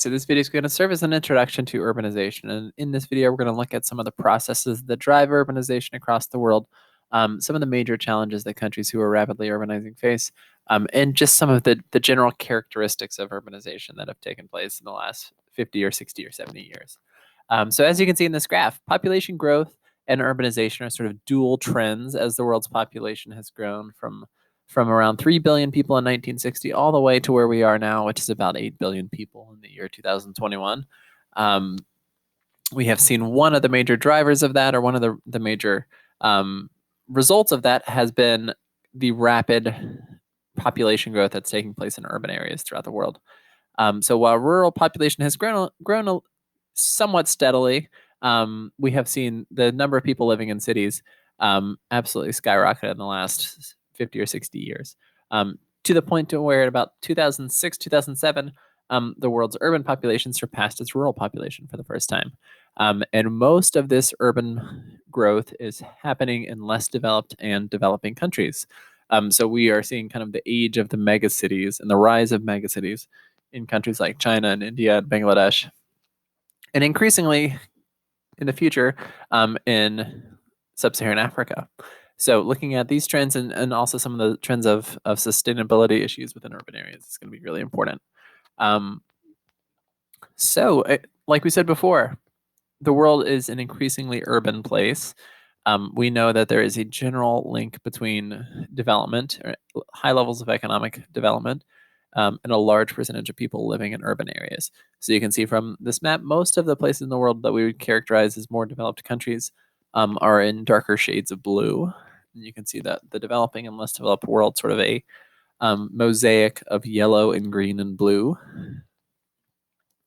So this video is going to serve as an introduction to urbanization. And in this video, we're going to look at some of the processes that drive urbanization across the world, some of the major challenges that countries who are rapidly urbanizing face, and just some of the general characteristics of urbanization that have taken place in the last 50 or 60 or 70 years. So as you can see in this graph, population growth and urbanization are sort of dual trends as the world's population has grown from around 3 billion people in 1960 all the way to where we are now, which is about 8 billion people in the year 2021. We have seen one of the major drivers of that, or one of the major results of that, has been the rapid population growth that's taking place in urban areas throughout the world. So while rural population has grown somewhat steadily, we have seen the number of people living in cities absolutely skyrocket in the last 50 or 60 years, to the point to where at about 2006, 2007, the world's urban population surpassed its rural population for the first time. And most of this urban growth is happening in less developed and developing countries. So we are seeing kind of the age of the megacities and the rise of megacities in countries like China and India and Bangladesh, and increasingly in the future in sub-Saharan Africa. So looking at these trends and also some of the trends of sustainability issues within urban areas is going to be really important. Like we said before, the world is an increasingly urban place. We know that there is a general link between development, or high levels of economic development, and a large percentage of people living in urban areas. So you can see from this map, most of the places in the world that we would characterize as more developed countries are in darker shades of blue. And you can see that the developing and less developed world, sort of a mosaic of yellow and green and blue.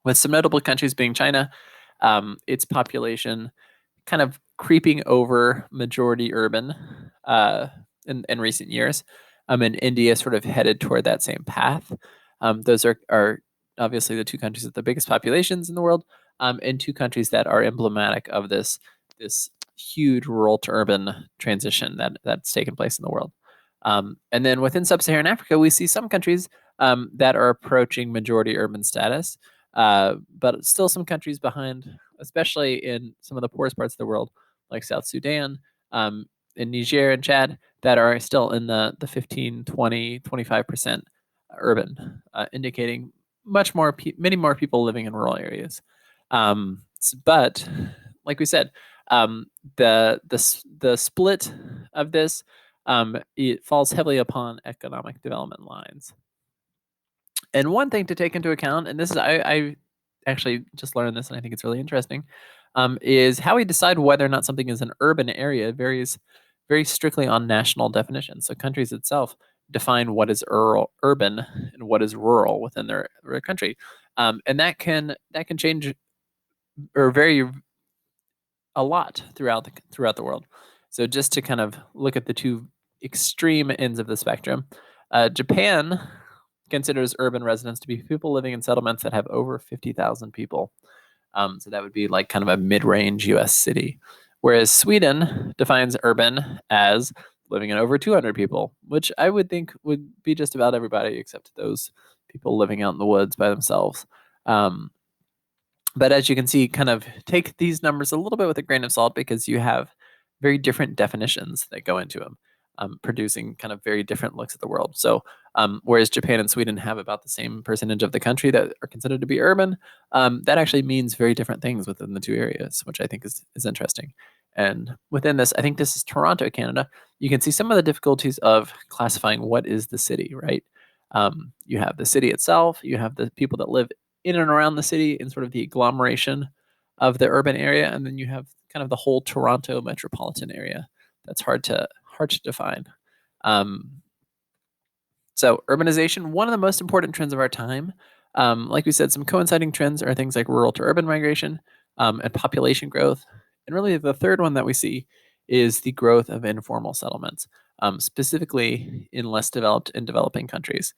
With some notable countries being China, its population kind of creeping over majority urban in recent years, and India sort of headed toward that same path. Those are obviously the two countries with the biggest populations in the world, and two countries that are emblematic of this huge rural to urban transition that's taken place in the world. And then within sub-Saharan Africa, we see some countries that are approaching majority urban status, but still some countries behind, especially in some of the poorest parts of the world, like South Sudan, in Niger and Chad, that are still in the 15, 20, 25% urban, indicating many more people living in rural areas. But like we said, the split of this, it falls heavily upon economic development lines. And one thing to take into account, and this is I actually just learned this, and I think it's really interesting, is how we decide whether or not something is an urban area varies very strictly on national definitions. So countries itself define what is urban and what is rural within their country, and that can change or vary a lot throughout the world. So just to kind of look at the two extreme ends of the spectrum, Japan considers urban residents to be people living in settlements that have over 50,000 people. So that would be like kind of a mid-range US city. Whereas Sweden defines urban as living in over 200 people, which I would think would be just about everybody except those people living out in the woods by themselves. But as you can see, kind of take these numbers a little bit with a grain of salt, because you have very different definitions that go into them, producing kind of very different looks at the world. So whereas Japan and Sweden have about the same percentage of the country that are considered to be urban, that actually means very different things within the two areas, which I think is interesting. And within this, I think this is Toronto, Canada. You can see some of the difficulties of classifying what is the city, right? You have the city itself, you have the people that live in and around the city in sort of the agglomeration of the urban area, and then you have kind of the whole Toronto metropolitan area that's hard to define. So urbanization, one of the most important trends of our time. Like we said, some coinciding trends are things like rural to urban migration, and population growth. And really the third one that we see is the growth of informal settlements, specifically in less developed and developing countries.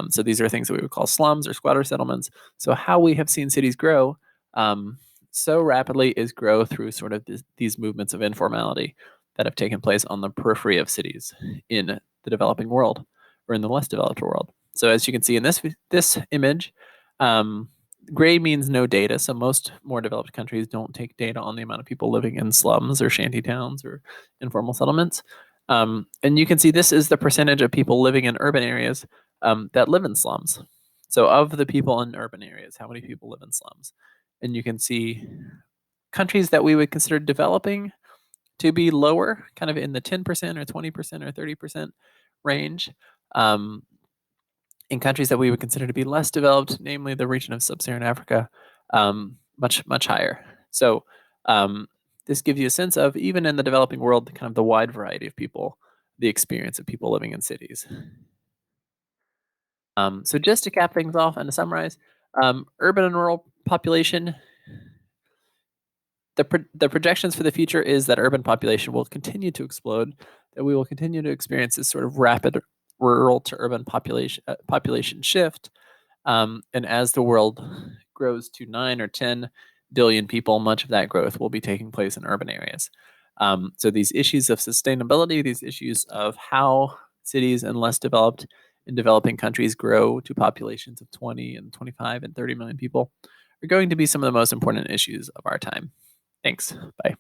So these are things that we would call slums or squatter settlements. So how we have seen cities grow so rapidly is grow through sort of these movements of informality that have taken place on the periphery of cities in the developing world or in the less developed world. So as you can see in this image, Gray means no data, so most more developed countries don't take data on the amount of people living in slums or shanty towns or informal settlements. And you can see this is the percentage of people living in urban areas that live in slums. So of the people in urban areas, how many people live in slums? And you can see countries that we would consider developing to be lower, kind of in the 10% or 20% or 30% range. Um, in countries that we would consider to be less developed, namely the region of sub-Saharan Africa, much higher. So um, this gives you a sense of, even in the developing world, kind of the wide variety of people, the experience of people living in cities. So just to cap things off and to summarize, urban and rural population, the projections for the future is that urban population will continue to explode, that we will continue to experience this sort of rapid rural to urban population shift. And as the world grows to 9 or 10 billion people, much of that growth will be taking place in urban areas. So these issues of sustainability, these issues of how cities and less developed and developing countries grow to populations of 20 and 25 and 30 million people are going to be some of the most important issues of our time. Thanks. Bye.